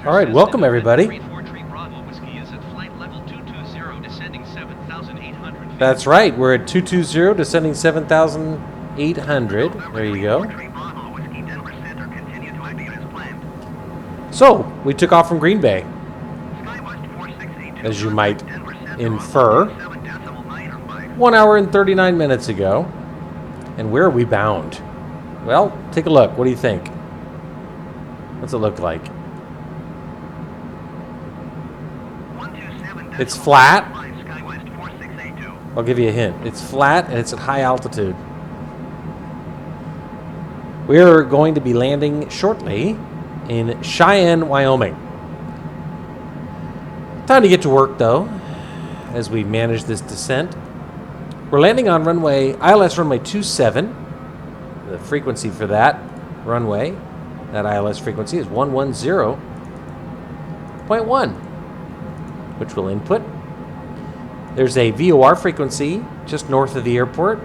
All right, welcome everybody. That's right, we're at 220, descending 7,800. There you go. So, we took off from Green Bay, as you might infer, 1 hour and 39 minutes ago. And where are we bound? Well, take a look. What do you think? What's it look like? It's flat. I'll give you a hint. It's flat and it's at high altitude. We're going to be landing shortly in Cheyenne, Wyoming. Time to get to work, though, as we manage this descent. We're landing on ILS runway 27. The frequency for that runway, that ILS frequency, is 110.1, which we'll input. There's a VOR frequency just north of the airport,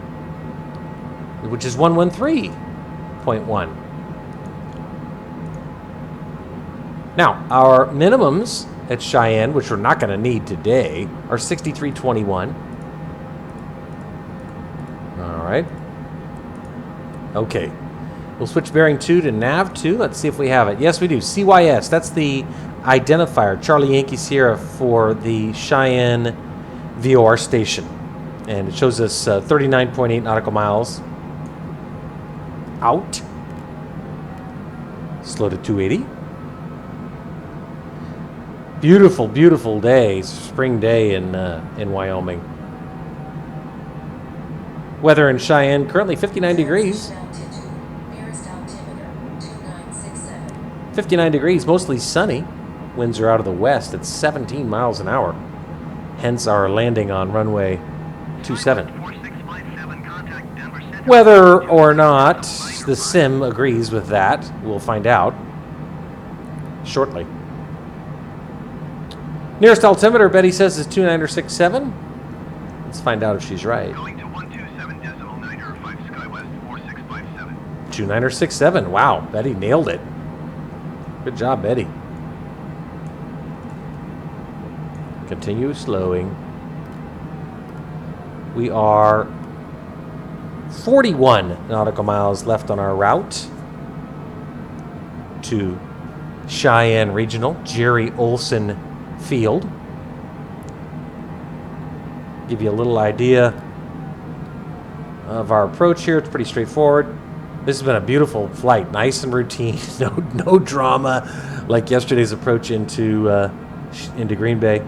which is 113.1. Now, our minimums at Cheyenne, which we're not going to need today, are 6321. All right. Okay. We'll switch bearing 2 to nav 2. Let's see if we have it. Yes, we do. KCYS. That's the identifier, Charlie Yankee Sierra, for the Cheyenne VOR station. And it shows us 39.8 nautical miles out. Slow to 280. Beautiful, beautiful day. Spring day in Wyoming. Weather in Cheyenne, currently 59 degrees. 59 degrees, mostly sunny. Winds are out of the west at 17 miles an hour. Hence our landing on runway 27. Whether or not the sim agrees with that, we'll find out shortly. Nearest altimeter, Betty says, is 2967. Let's find out if she's right. 2967. Wow, Betty nailed it. Good job, Betty. Continue slowing. We are 41 nautical miles left on our route to Cheyenne Regional, Jerry Olson Field. Give you a little idea of our approach here. It's pretty straightforward. This has been a beautiful flight, nice and routine, no drama like yesterday's approach into Green Bay.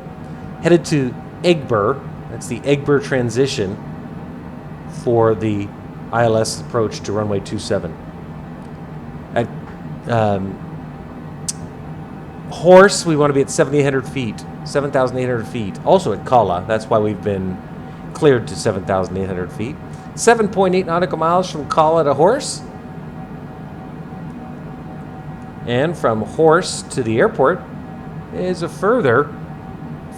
Headed to Egbert. That's the Egbert transition for the ILS approach to runway 27. At Horse, we want to be at 7,800 feet, 7,800 feet. Also at Kala, that's why we've been cleared to 7,800 feet. 7.8 nautical miles from Kala to Horse. And from Horse to the airport is a further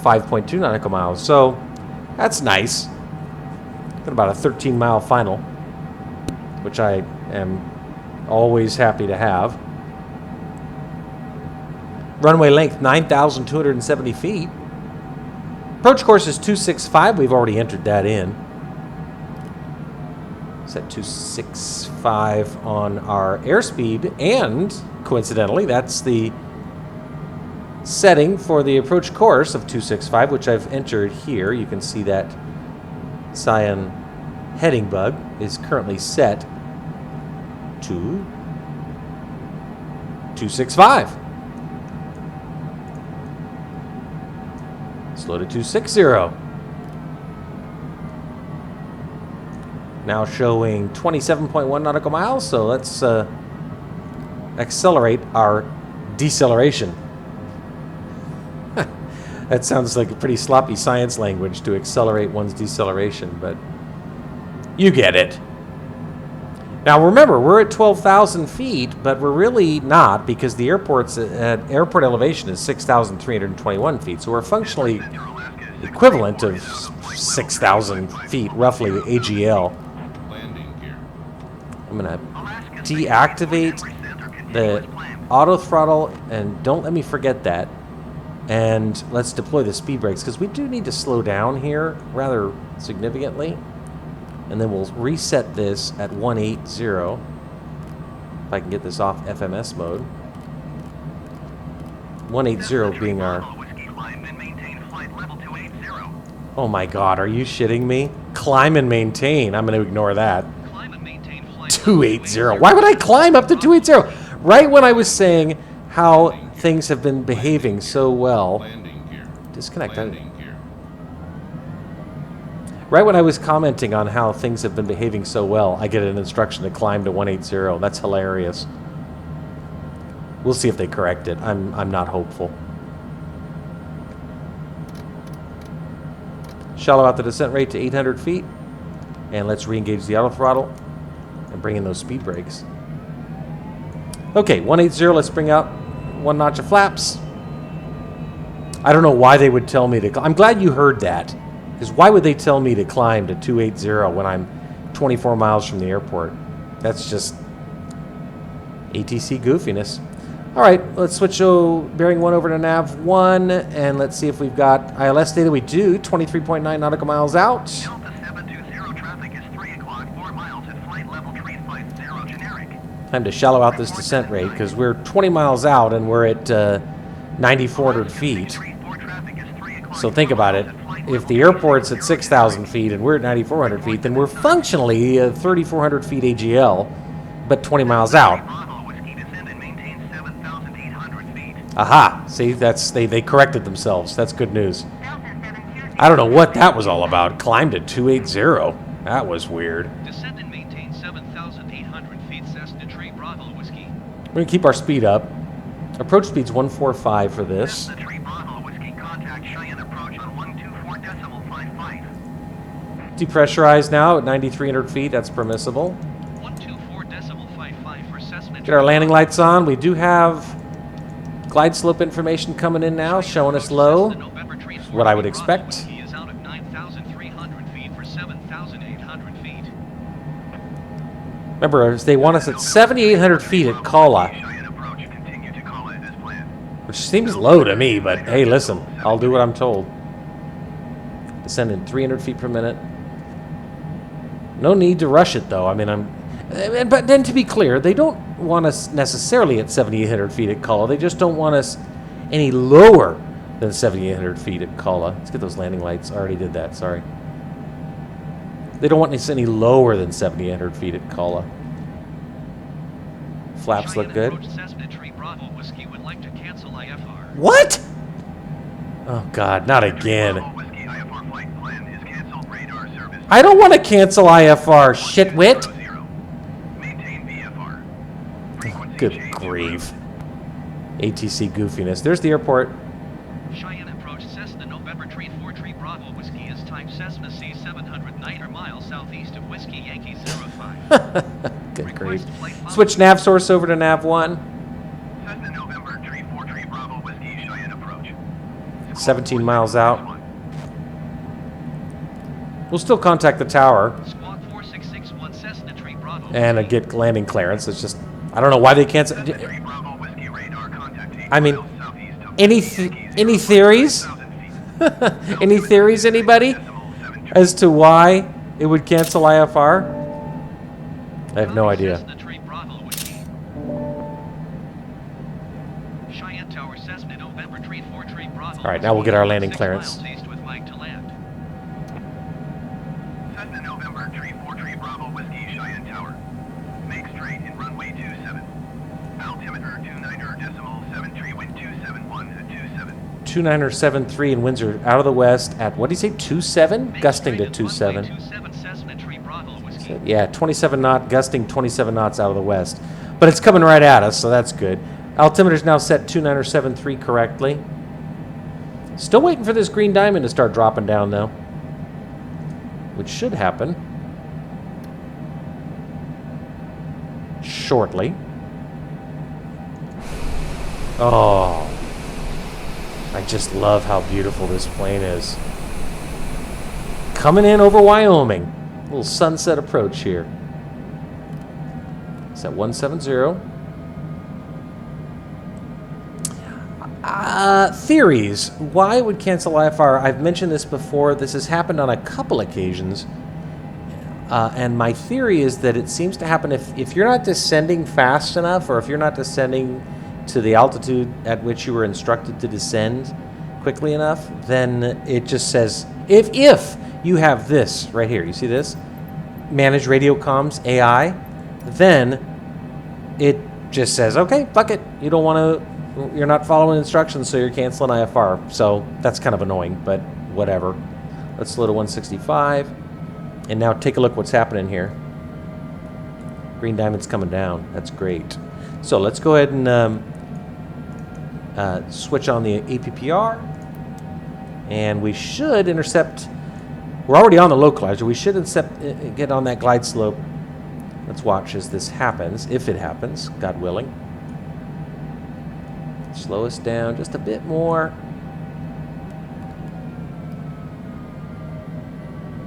5.2 nautical miles. So that's nice. Got about a 13-mile final, which I am always happy to have. Runway length, 9,270 feet. Approach course is 265. We've already entered that in. Set 265 on our airspeed, and coincidentally, that's the setting for the approach course of 265, which I've entered here. You can see that Cyan heading bug is currently set to 265. Slow to 260. Now showing 27.1 nautical miles, so let's accelerate our deceleration. That sounds like a pretty sloppy science language, to accelerate one's deceleration, but you get it. Now remember, we're at 12,000 feet, but we're really not, because the airport's at airport elevation is 6,321 feet, so we're functionally equivalent of 6,000 feet, roughly, AGL. I'm going to deactivate the auto throttle, and don't let me forget that. And let's deploy the speed brakes, because we do need to slow down here rather significantly. And then we'll reset this at 180. If I can get this off FMS mode. 180 being our... Oh my god, are you shitting me? Climb and maintain. I'm going to ignore that. 280. Why would I climb up to 280? Right when I was saying how things have been behaving so well. Disconnect. Right when I was commenting on how things have been behaving so well, I get an instruction to climb to 180. That's hilarious. We'll see if they correct it. I'm not hopeful. Shallow out the descent rate to 800 feet. And let's re-engage the auto throttle and bring in those speed brakes. Okay, 180, let's bring out 1 notch of flaps. I don't know why they would tell me to... I'm glad you heard that. Because why would they tell me to climb to 280 when I'm 24 miles from the airport? That's just ATC goofiness. All right, let's switch bearing 1 over to nav 1, and let's see if we've got ILS data. We do, 23.9 nautical miles out. Delta 720 traffic is 3 o'clock, 4 miles at flight level 350 generic. Time to shallow out this descent rate, because we're 20 miles out and we're at 9,400 feet. So think about it. If the airport's at 6,000 feet and we're at 9,400 feet, then we're functionally 3,400 feet AGL, but 20 miles out. Aha! See, they corrected themselves. That's good news. I don't know what that was all about. Climbed at 280. That was weird. Descend and maintain 7,800 feet Cessna Tree Bravo Whiskey. We're going to keep our speed up. Approach speed's 145 for this. Cessna Tree Bravo Whiskey, contact Cheyenne approach on 124.55. Depressurized now at 9,300 feet. That's permissible. 124.55 for Cessna. Get our landing lights on. We do have glide slope information coming in now, showing us low. What I would expect. He is out at 9,300 feet for 7,800 feet. Remember, they want us at 7,800 feet at Kala, which seems low to me, but hey, listen, I'll do what I'm told. Descending 300 feet per minute. No need to rush it, though. I mean, but then to be clear, they don't want us necessarily at 7,800 feet at Kala. They just don't want us any lower than 7,800 feet at Kala. Let's get those landing lights. I already did that, sorry. They don't want us any lower than 7,800 feet at Kala. Flaps look good. What? Oh, God, not again. I don't want to cancel IFR, shitwit. Good grief. ATC goofiness. There's the airport. Cheyenne approach Cessna November Tree 4 Tree Bravo Whiskey is time Cessna C 790 miles southeast of Whiskey Yankee 05. Good grief. Switch nav source over to nav 1. Cessna November Tree 4 Tree Bravo Whiskey, Cheyenne approach. 17 miles out. We'll still contact the tower. Squawk 4661 Cessna Tree Bravo And get landing clearance. It's just, I don't know why they can't. I mean, any theories? Any theories, anybody? As to why it would cancel IFR? I have no idea. All right, now we'll get our landing clearance. Cessna November Tree 4 Tree Bravo Whiskey, Cheyenne Tower. Make straight in runway 27. Altimeter 29.73, wind 271 at 27. 2973 and winds are out of the west at, what do you say, 27? Gusting to 27. Yeah, 27 knot, gusting 27 knots out of the west. But it's coming right at us, so that's good. Altimeter's now set 2973 correctly. Still waiting for this green diamond to start dropping down, though. Which should happen shortly. Oh, I just love how beautiful this plane is. Coming in over Wyoming. A little sunset approach here. It's at 170. Theories. Why would cancel IFR? I've mentioned this before. This has happened on a couple occasions. And my theory is that it seems to happen if you're not descending fast enough, or if you're not descending to the altitude at which you were instructed to descend quickly enough, then it just says, if you have this right here, you see this? Manage radio comms AI, then it just says, okay, fuck it. You don't want to, you're not following instructions, so you're canceling IFR. So that's kind of annoying, but whatever. Let's slow to 165. And now take a look what's happening here. Green diamond's coming down. That's great. So let's go ahead and switch on the APPR. And we should intercept. We're already on the localizer. We should get on that glide slope. Let's watch as this happens, if it happens, God willing. Slow us down just a bit more.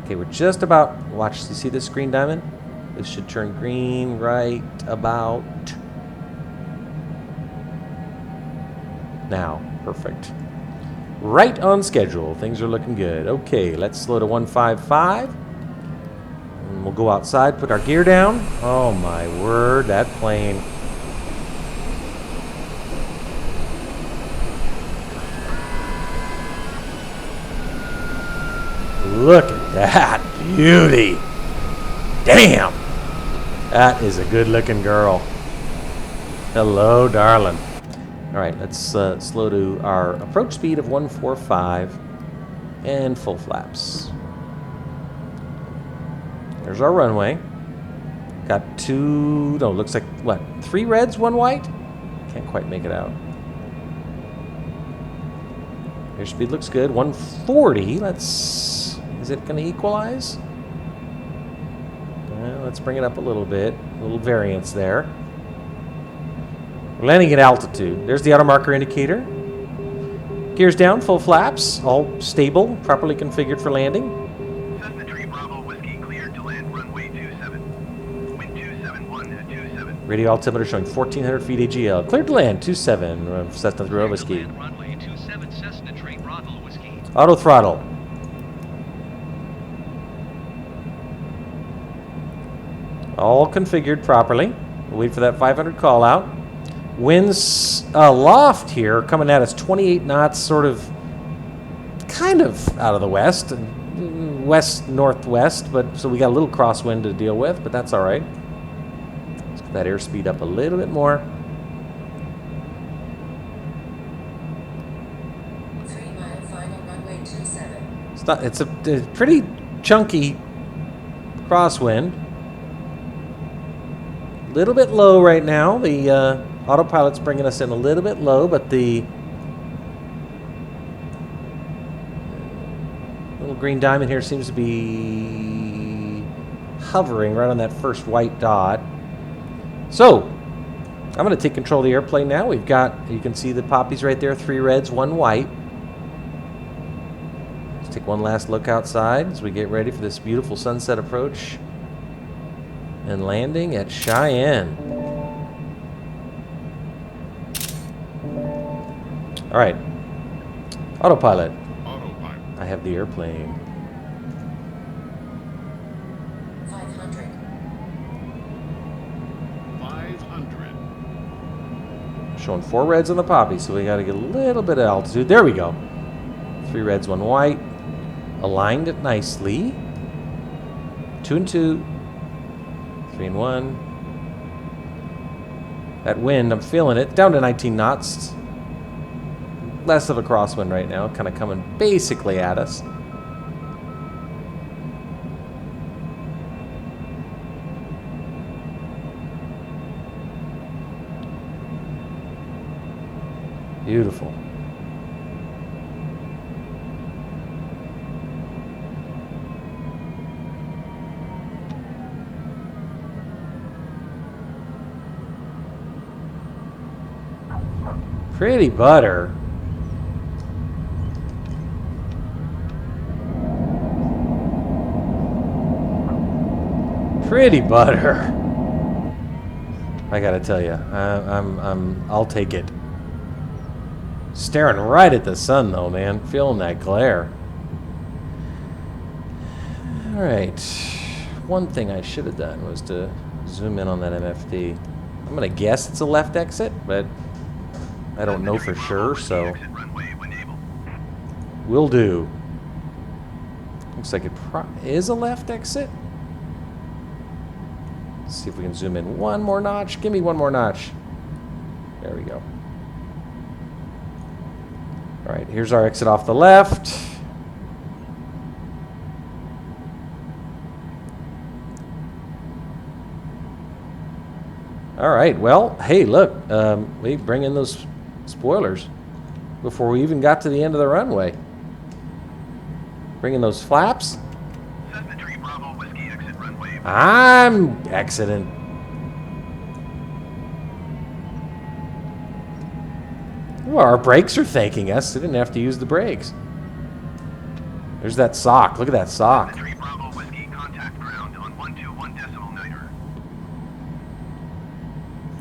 Okay, we're just about, watch, you see this green diamond? This should turn green right about now. Perfect. Right on schedule. Things are looking good. Okay, let's slow to 155. And we'll go outside, put our gear down. Oh my word, that plane. Look at that beauty. Damn. That is a good looking girl. Hello, darling. All right, let's slow to our approach speed of 145 and full flaps. There's our runway. Got two, no, looks like, what, 3 reds, 1 white? Can't quite make it out. Airspeed looks good. 140, let's, is it going to equalize? Let's bring it up a little bit. A little variance there. We're landing at altitude. There's the auto marker indicator. Gears down, full flaps, all stable, properly configured for landing. Cessna 3 Bravo Whiskey cleared to land runway 27. Wind 271 at 27. Radio altimeter showing 1,400 feet AGL. Cleared to land, 27, Cessna 3 Whiskey. Runway 27, Cessna 3 Bravo Whiskey. Auto throttle. All configured properly. We'll wait for that 500 call out. Winds aloft here coming at us 28 knots, sort of, kind of out of the west, west northwest, but so we got a little crosswind to deal with, but that's all right. Let's get that airspeed up a little bit more. 3 mile final runway 27. It's a pretty chunky crosswind. Little bit low right now. The autopilot's bringing us in a little bit low, but the little green diamond here seems to be hovering right on that first white dot. So I'm going to take control of the airplane now. We've got, you can see the poppies right there, 3 reds, 1 white. Let's take one last look outside as we get ready for this beautiful sunset approach and landing at Cheyenne. All right, autopilot. Autopilot. I have the airplane. 500. 500. Showing 4 reds on the poppy, so we got to get a little bit of altitude. There we go. 3 reds, 1 white. Aligned it nicely. 2 and 2. 3 and 1. That wind, I'm feeling it. Down to 19 knots. Less of a crosswind right now, kind of coming basically at us. Beautiful. Pretty butter. Pretty butter. I gotta tell you, I'll take it. Staring right at the sun, though, man. Feeling that glare. All right. One thing I should have done was to zoom in on that MFD. I'm going to guess it's a left exit, but I don't know for sure, so Exit runway when able. will do. Looks like it is a left exit. Let's see if we can zoom in one more notch. Give me one more notch. There we go. All right, here's our exit off the left. All right, well, hey, look, we bring in those spoilers before we even got to the end of the runway. Bring in those flaps. Cessna 3 Bravo Whiskey exit runway. I'm exiting. Well, our brakes are thanking us. We didn't have to use the brakes. There's that sock. Look at that sock. Cessna 3 Bravo Whiskey contact ground on 121.9er.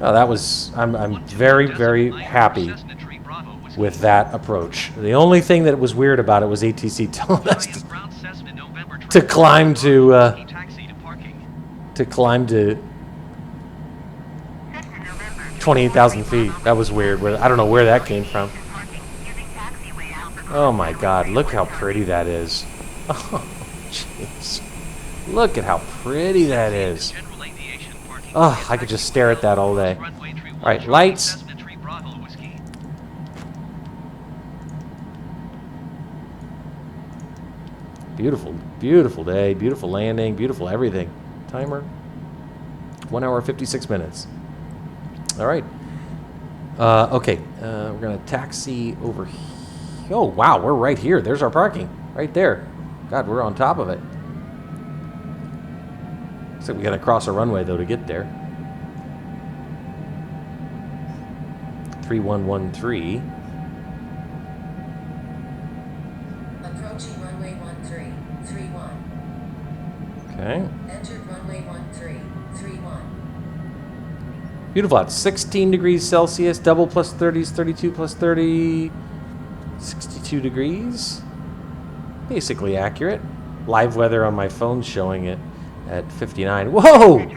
Oh, that was. I'm very, very happy Cessna 3 Bravo Whiskey. with that approach. The only thing that was weird about it was ATC telling us Cheyenne ground Cessna November to climb to taxi to parking. 28,000 feet. That was weird. I don't know where that came from. Oh my God! Look how pretty that is. Oh, jeez. Look at how pretty that is. General aviation parking. Oh, I could just stare at that all day. Runway 31 All right, showing lights. Cessna 3 Bravo Whiskey. Beautiful, beautiful day, beautiful landing, beautiful everything. Timer, 1 hour, 56 minutes. All right. Okay, we're gonna taxi over here. Oh, wow, we're right here. There's our parking, right there. God, we're on top of it. Looks like we gotta cross a runway, though, to get there. 3113. Approaching runway 1331. Okay. Entered runway 1331. Beautiful out. 16 degrees Celsius, double plus 30s, 32 plus 30, 62 degrees. Basically accurate. Live weather on my phone showing it at 59. Whoa!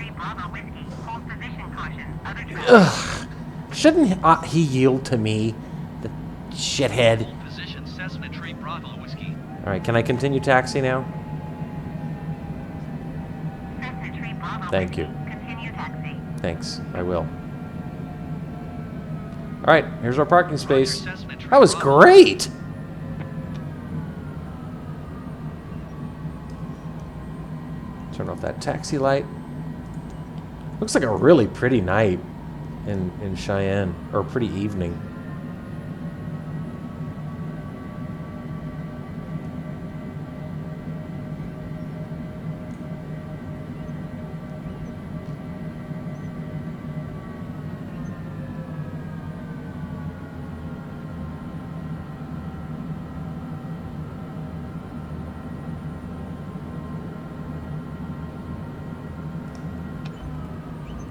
Ugh. Shouldn't he yield to me, the shithead? Hold position Cessna 3 Bravo Whiskey. All right, can I continue taxi now? Thank you. Continue taxi. Thanks, I will. All right, here's our parking space. That was great! Turn off that taxi light. Looks like a really pretty night in Cheyenne, or pretty evening.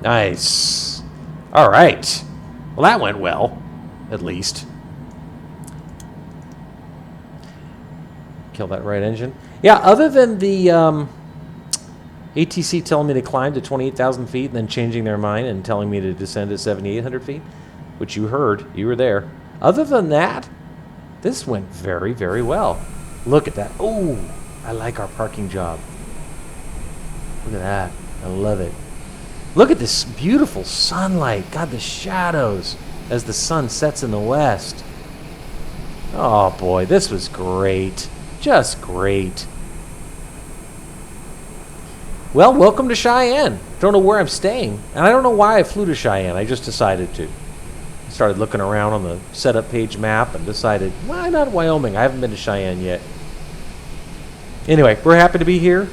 Nice. All right. Well, that went well, at least. Kill that right engine. Yeah, other than the ATC telling me to climb to 28,000 feet and then changing their mind and telling me to descend to 7,800 feet, which you heard, you were there. Other than that, this went very, very well. Look at that. Oh, I like our parking job. Look at that. I love it. Look at this beautiful sunlight. God, the shadows as the sun sets in the west. Oh boy, this was great. Just great. Well, welcome to Cheyenne. Don't know where I'm staying, and I don't know why I flew to Cheyenne. I just decided to. I started looking around on the setup page map and decided, why not Wyoming? I haven't been to Cheyenne yet. Anyway, we're happy to be here,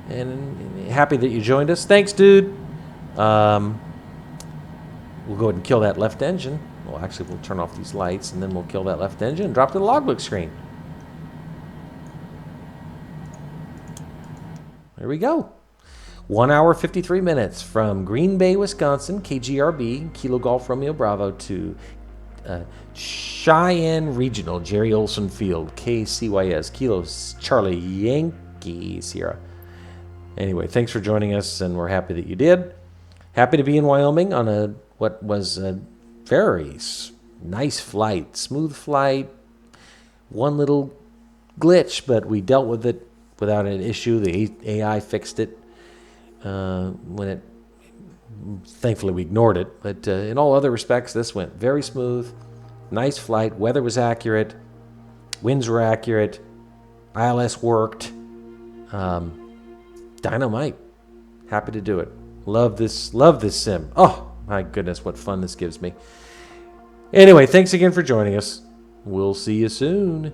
and happy that you joined us. Thanks, dude. We'll go ahead and kill that left engine. Well, actually, we'll turn off these lights, and then we'll kill that left engine and drop to the logbook screen. There we go. 1 hour, 53 minutes from Green Bay, Wisconsin, KGRB, Kilo Golf Romeo Bravo, to Cheyenne Regional, Jerry Olson Field, KCYS, Kilo Charlie Yankee Sierra. Anyway, thanks for joining us, and we're happy that you did. Happy to be in Wyoming on what was a very nice flight, smooth flight. One little glitch, but we dealt with it without an issue. The AI fixed it thankfully we ignored it. But in all other respects, this went very smooth. Nice flight. Weather was accurate. Winds were accurate. ILS worked. Dynamite. Happy to do it. Love this sim. Oh, my goodness, what fun this gives me. Anyway, thanks again for joining us. We'll see you soon.